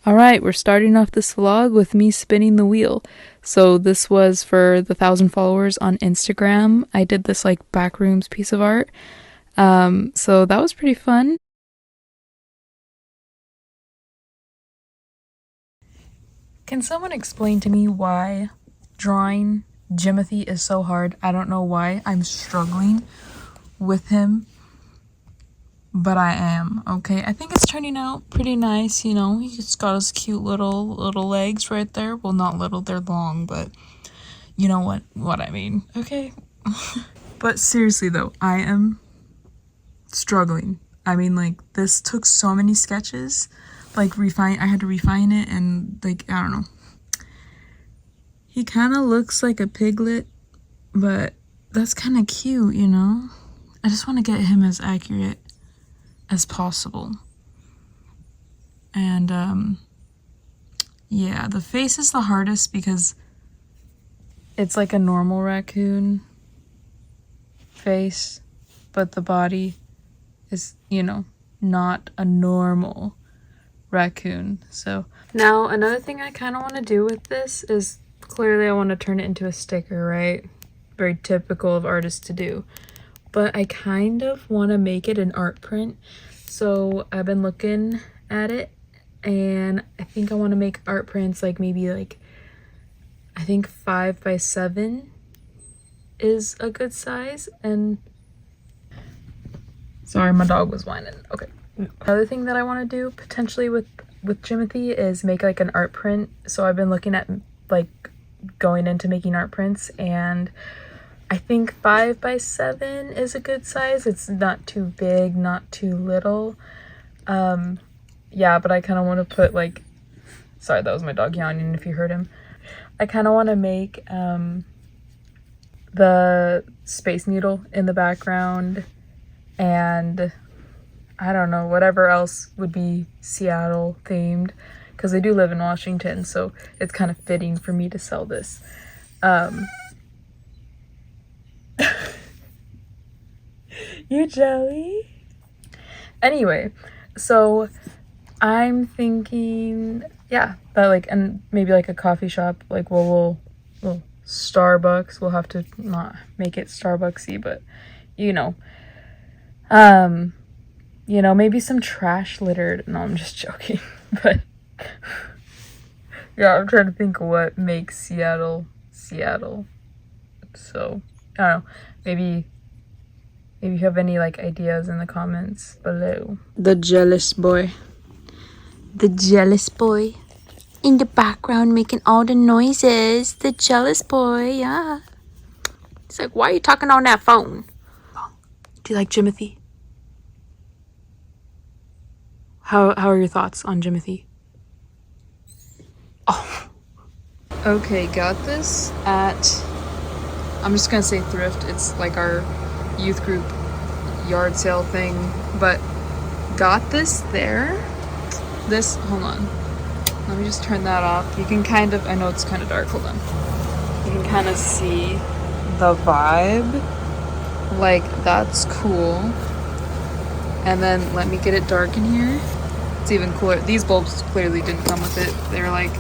Alright, we're starting off this vlog with me spinning the wheel. So this was for the 1,000 followers on Instagram. I did this like backrooms piece of art. So that was pretty fun. Can someone explain to me why drawing Jimothy is so hard? I don't know why I'm struggling with him. But I am, okay? I think it's turning out pretty nice, you know? He's got his cute little legs right there. Well, not little, they're long, but you know what I mean, okay? But seriously though, I am struggling. I mean, like, this took so many sketches. Like, I had to refine it and, like, I don't know. He kind of looks like a piglet, but that's kind of cute, you know? I just want to get him as accurate as possible. And yeah, the face is the hardest because it's like a normal raccoon face, but the body is, you know, not a normal raccoon. So now another thing I kind of want to do with this is, clearly I want to turn it into a sticker, right? Very typical of artists to do. But I kind of want to make it an art print. So I've been looking at it and I think I want to make art prints like maybe like, I think 5x7 is a good size. And sorry, my dog was whining. Okay. Another thing that I want to do potentially with Jimothy is make like an art print. So I've been looking at like going into making art prints, and I think 5x7 is a good size. It's not too big, not too little. Yeah, but I kind of want to put like, sorry, that was my dog yawning if you heard him. I kind of want to make the Space Needle in the background, and I don't know, whatever else would be Seattle themed, because I do live in Washington, so it's kind of fitting for me to sell this. You jelly? Anyway, so I'm thinking, yeah, that like, and maybe like a coffee shop, like we'll Starbucks. We'll have to not make it Starbucksy, but you know, maybe some trash littered. No, I'm just joking. But yeah, I'm trying to think of what makes Seattle. So I don't know, maybe you have any like ideas in the comments below. The jealous boy in the background making all the noises. The jealous boy, yeah. He's like, why are you talking on that phone? Do you like Jimothy? How are your thoughts on Jimothy? Oh. Okay, got this at, I'm just gonna say thrift. It's like our youth group yard sale thing, but got this there. This, hold on. Let me just turn that off. You can kind of, I know it's kind of dark, hold on. You can kind of see the vibe. Like, that's cool. And then let me get it dark in here. It's even cooler. These bulbs clearly didn't come with it. They're like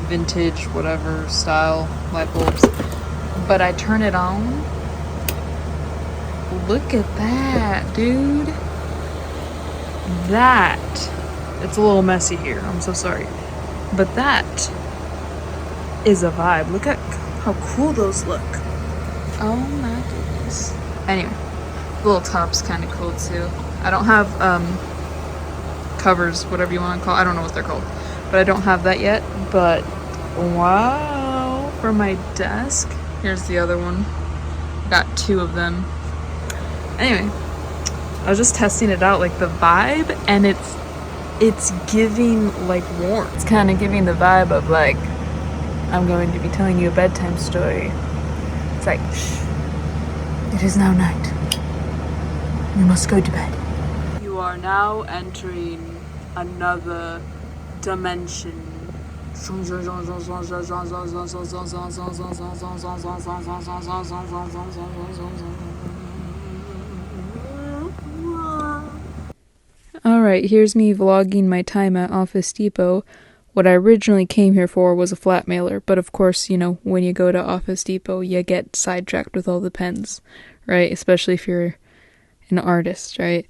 vintage, whatever style light bulbs. But I turn it on. Look at that, dude. That. It's a little messy here. I'm so sorry. But that is a vibe. Look at how cool those look. Oh my goodness. Anyway, the little top's kind of cool too. I don't have covers, whatever you want to call it. I don't know what they're called, but I don't have that yet. But wow, for my desk. Here's the other one. Got two of them. Anyway, I was just testing it out, like the vibe, and it's giving like warmth. It's kind of giving the vibe of like, I'm going to be telling you a bedtime story. It's like, shh, it is now night. You must go to bed. You are now entering another dimension. Alright, here's me vlogging my time at Office Depot what I originally came here for was a flat mailer, but of course, you know, when you go to Office Depot, you get sidetracked with all the pens, right? Especially if you're an artist, right?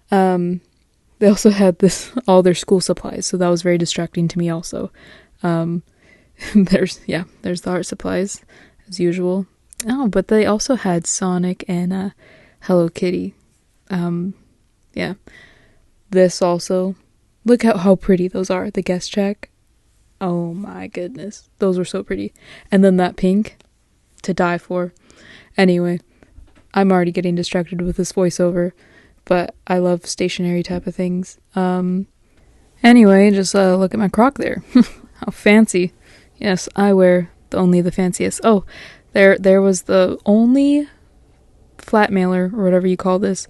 They also had all their school supplies, so that was very distracting to me also. There's the art supplies, as usual. Oh, but they also had Sonic and Hello Kitty. Yeah. This also, look at how pretty those are, the guest check. Oh my goodness, those were so pretty. And then that pink, to die for. Anyway, I'm already getting distracted with this voiceover, but I love stationery type of things. Anyway, just look at my crock there. How fancy. Yes, I wear only the fanciest. Oh, there was the only flat mailer, or whatever you call this,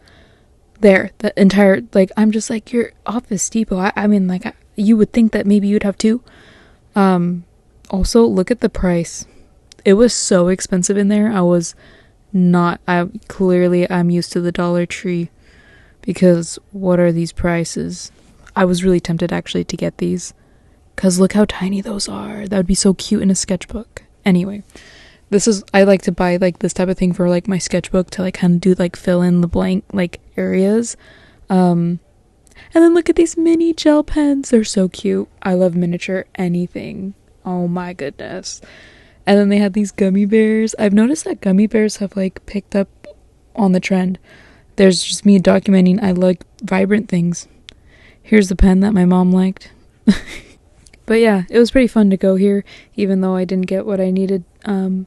there. The entire, like, I'm just like, your Office Depot. I mean, like, you would think that maybe you'd have two. Also, look at the price. It was so expensive in there. I'm used to the Dollar Tree, because what are these prices? I was really tempted actually to get these, because look how tiny those are. That would be so cute in a sketchbook. Anyway, I like to buy like this type of thing for like my sketchbook, to like kind of do like fill in the blank like areas. And then look at these mini gel pens. They're so cute. I love miniature anything. Oh my goodness. And then they had these gummy bears. I've noticed that gummy bears have like picked up on the trend. There's just me documenting I like vibrant things. Here's the pen that my mom liked. But yeah, it was pretty fun to go here, even though I didn't get what I needed. I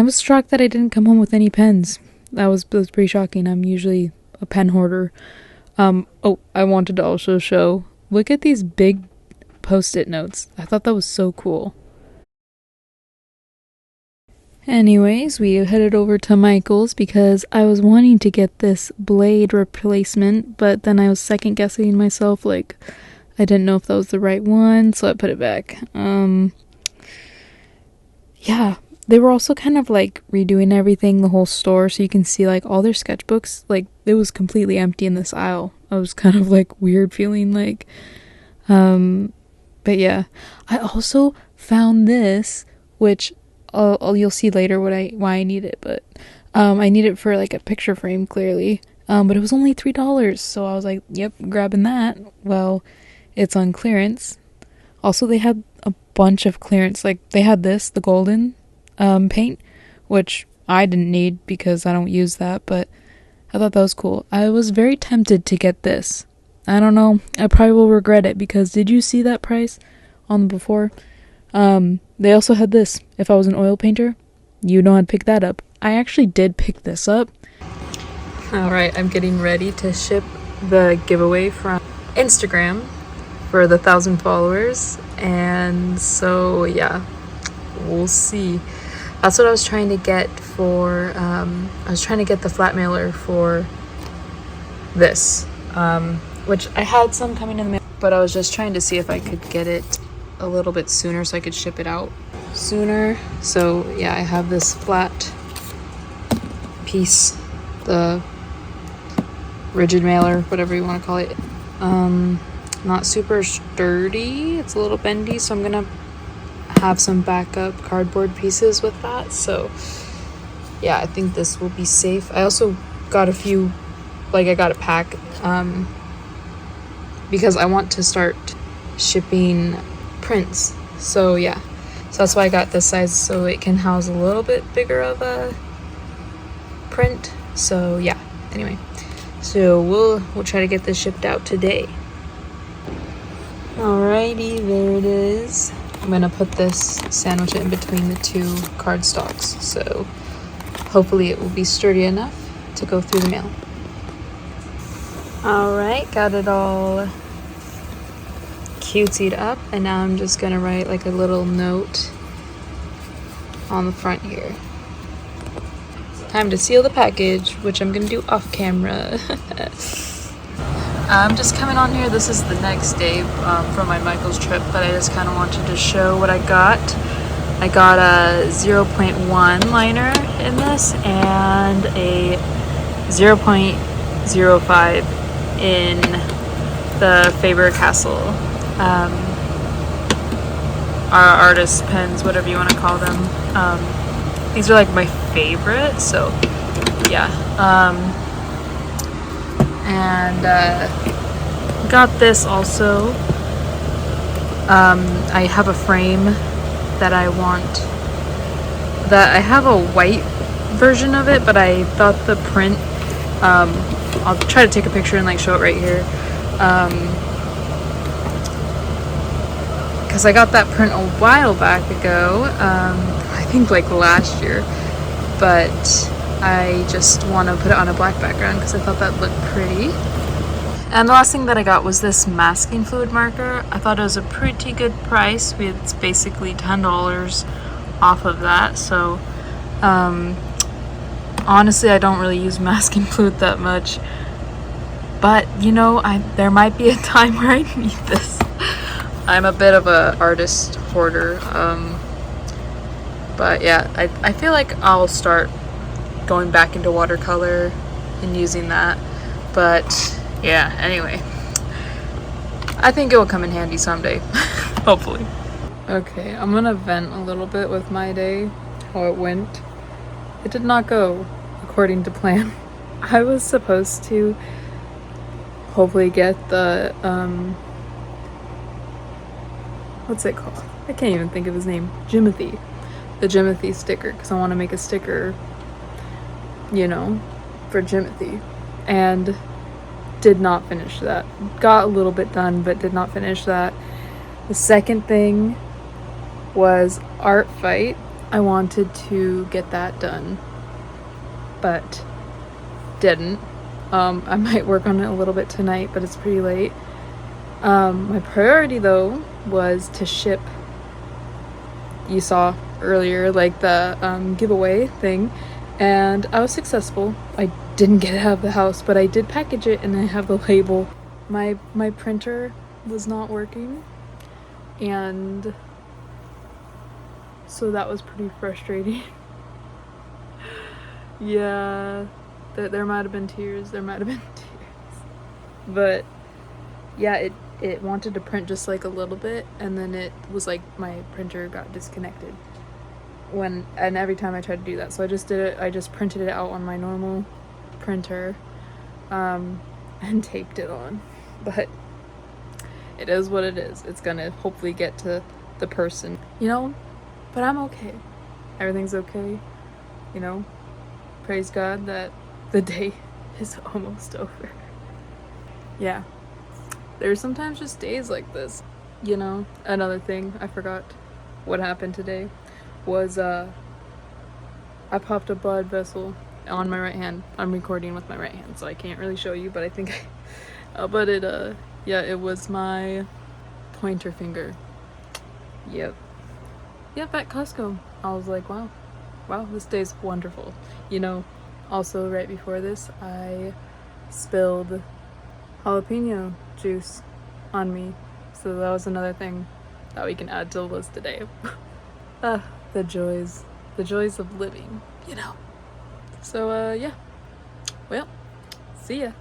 was shocked that I didn't come home with any pens. That was pretty shocking. I'm usually a pen hoarder. I wanted to also show, look at these big post-it notes. I thought that was so cool. Anyways, we headed over to Michael's because I was wanting to get this blade replacement, but then I was second guessing myself, like, I didn't know if that was the right one, so I put it back. Yeah, they were also kind of like redoing everything, the whole store, so you can see like all their sketchbooks, like it was completely empty in this aisle. I was kind of like weird feeling like, but yeah. I also found this, which you'll see later why I need it, but I need it for like a picture frame, clearly. But it was only $3, so I was like, yep, grabbing that. Well, it's on clearance. Also, they had a bunch of clearance. Like, they had this, the golden paint, which I didn't need because I don't use that, but I thought that was cool. I was very tempted to get this. I don't know. I probably will regret it, because did you see that price on before? They also had this. If I was an oil painter, you know I'd pick that up. I actually did pick this up. Alright, I'm getting ready to ship the giveaway from Instagram for the 1,000 followers, and so yeah, we'll see. That's what I was trying to get for, I was trying to get the flat mailer for this, which I had some coming in the mail, but I was just trying to see if I could get it a little bit sooner so I could ship it out sooner. So yeah, I have this flat piece, the rigid mailer, whatever you want to call it. Not super sturdy, it's a little bendy, so I'm gonna have some backup cardboard pieces with that. So yeah, I think this will be safe. I also got a few, like, I got a pack because I want to start shipping prints. So yeah, so that's why I got this size, so it can house a little bit bigger of a print. So yeah, anyway, so we'll try to get this shipped out today. Alrighty, there it is. I'm gonna put this, sandwich it in between the two cardstocks, so hopefully it will be sturdy enough to go through the mail. Alright, got it all cutesied up, and now I'm just gonna write like a little note on the front here. Time to seal the package, which I'm gonna do off camera. I'm just coming on here. This is the next day from my Michael's trip, but I just kind of wanted to show what I got. I got a 0.1 liner in this and a 0.05 in the Faber-Castell. artist pens, whatever you want to call them. These are like my favorite, so yeah. And got this also. I have a frame that I want, that I have a white version of it, but I thought the print, I'll try to take a picture and like show it right here, because I got that print a while back ago, I think like last year, but I just want to put it on a black background because I thought that looked pretty. And the last thing that I got was this masking fluid marker. I thought it was a pretty good price. It's basically $10 off of that. So honestly, I don't really use masking fluid that much. But you know, there might be a time where I need this. I'm a bit of a artist hoarder. But yeah, I feel like I'll start going back into watercolor and using that. But yeah, anyway, I think it will come in handy someday. Hopefully. Okay, I'm gonna vent a little bit with my day, how it went. It did not go according to plan. I was supposed to hopefully get the what's it called? I can't even think of his name. Jimothy. The Jimothy sticker, because I want to make a sticker, you know, for Jimothy. And did not finish that. Got a little bit done, but did not finish that. The second thing was art fight. I wanted to get that done, but didn't. I might work on it a little bit tonight, but it's pretty late. My priority though was to ship, you saw earlier, like the giveaway thing, and I was successful. I didn't get it out of the house, but I did package it and I have the label. My printer was not working, and so that was pretty frustrating. Yeah, there might have been tears, but yeah, it wanted to print just like a little bit, and then it was like my printer got disconnected and every time I tried to do that, so I just printed it out on my normal printer and taped it on. But it is what it is. It's gonna hopefully get to the person, you know, but I'm okay. Everything's okay, you know. Praise God that the day is almost over. Yeah, there's sometimes just days like this, you know. Another thing I forgot what happened today was I popped a blood vessel on my right hand. I'm recording with my right hand, so I can't really show you, but I think but it yeah, it was my pointer finger. Yep, at Costco. I was like, wow, this day's wonderful, you know. Also, right before this, I spilled jalapeno juice on me, so that was another thing that we can add to the list today. The joys of living, you know. So yeah, well, see ya.